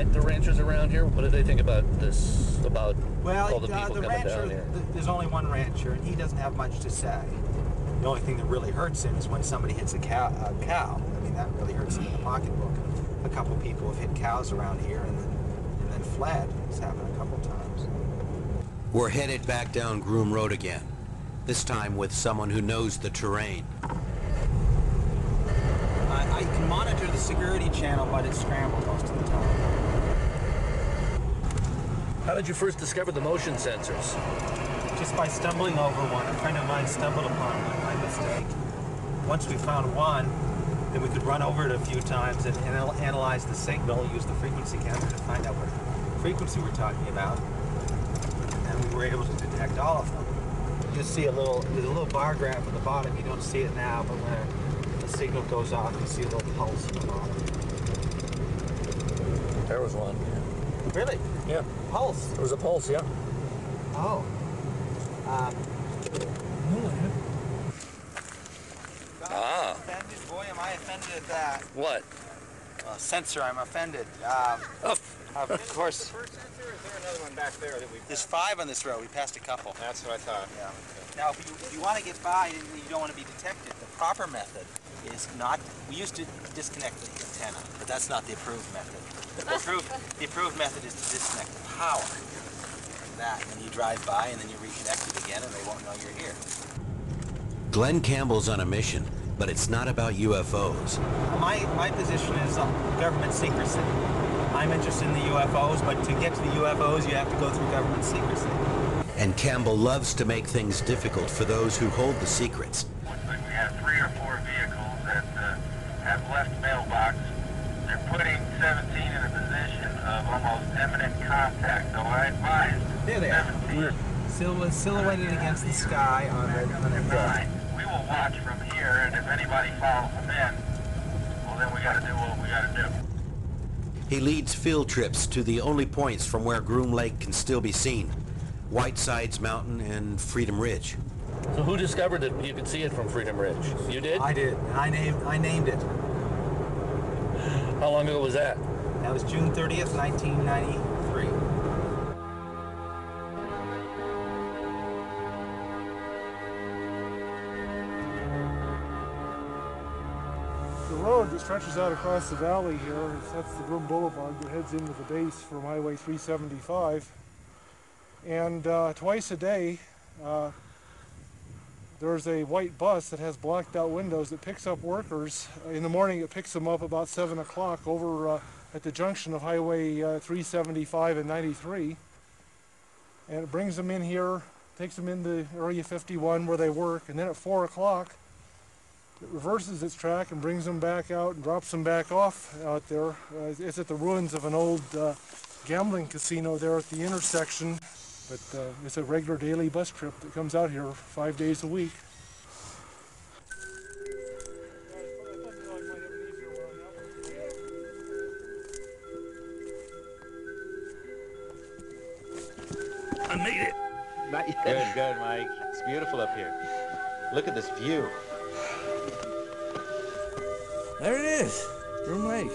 the ranchers around here? What do they think about this, about well, all the people the coming rancher, down here? There's only one rancher, and he doesn't have much to say. The only thing that really hurts him is when somebody hits a cow. I mean, that really hurts him in the pocketbook. A couple people have hit cows around here and then fled. It's happened a couple times. We're headed back down Groom Road again, this time with someone who knows the terrain. I can monitor the security channel, but it's scrambled most of the time. How did you first discover the motion sensors? Just by stumbling over one. A friend of mine stumbled upon one by mistake. Once we found one, then we could run over it a few times and analyze the signal, use the frequency counter to find out what frequency we're talking about. And we were able to detect all of them. You'll see there's a little bar graph at the bottom. You don't see it now, but when the signal goes off, you see a little pulse at the bottom. There was one. Really? Yeah. Pulse? There was a pulse, yeah. Oh. Offended? Boy, am I offended at that. What? Censor, I'm offended. Of course. The first sensor, or is there another one back there that we... There's 5 on this road. We passed a couple. That's what I thought. Yeah. Now, if you want to get by and you don't want to be detected, the proper method is not... We used to disconnect the antenna, but that's not the approved method. The approved method is to disconnect the power. That, and you drive by and then you reconnect it again and they won't know you're here. Glenn Campbell's on a mission, but it's not about UFOs. My position is government secrecy. I'm interested in the UFOs, but to get to the UFOs, you have to go through government secrecy. And Campbell loves to make things difficult for those who hold the secrets. Looks like we have 3 or 4 vehicles that have left mailbox. They're putting 17 in a position of almost imminent contact, so I advise. There they are. Silhouetted against the sky on the hill. We will watch from here, and if anybody follows them in, well, then we got to do what we got to do. He leads field trips to the only points from where Groom Lake can still be seen: Whitesides Mountain and Freedom Ridge. So who discovered that you could see it from Freedom Ridge? You did? I did, and I named it. How long ago was that? That was June 30th, 1993. The road that stretches out across the valley here, that's the Groom Boulevard that heads into the base from Highway 375. And twice a day, there's a white bus that has blacked out windows that picks up workers. In the morning it picks them up about 7 o'clock over at the junction of Highway 375 and 93. And it brings them in here, takes them into Area 51 where they work, and then at 4 o'clock it reverses its track and brings them back out and drops them back off out there. It's at the ruins of an old gambling casino there at the intersection. But it's a regular daily bus trip that comes out here 5 days a week. I made it. Not yet. Good, Mike. It's beautiful up here. Look at this view. There it is, Groom Lake.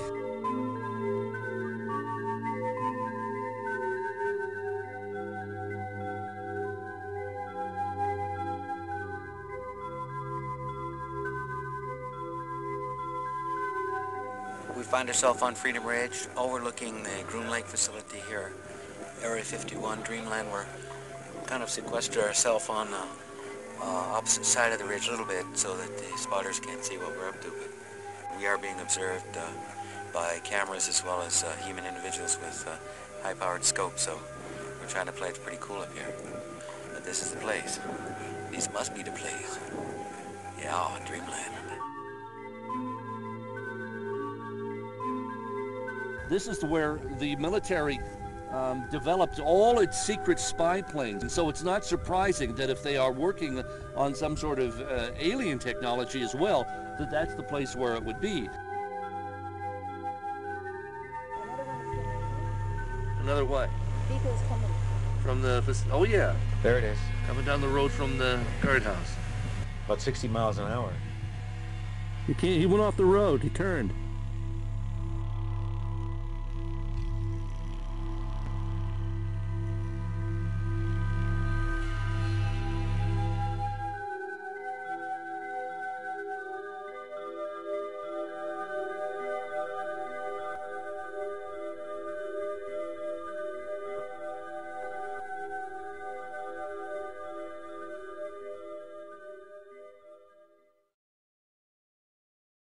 We find ourselves on Freedom Ridge, overlooking the Groom Lake facility here, Area 51, Dreamland. We're kind of sequestered ourselves on the opposite side of the ridge a little bit so that the spotters can't see what we're up to. But we are being observed by cameras as well as human individuals with high-powered scopes, so we're trying to play it pretty cool up here. But this is the place. This must be the place. Yeah, Dreamland. This is where the military developed all its secret spy planes, and so it's not surprising that if they are working on some sort of alien technology as well, that that's the place where it would be. Another what? Vehicles coming. From the, oh yeah. There it is. Coming down the road from the guardhouse. About 60 miles an hour. He went off the road, he turned.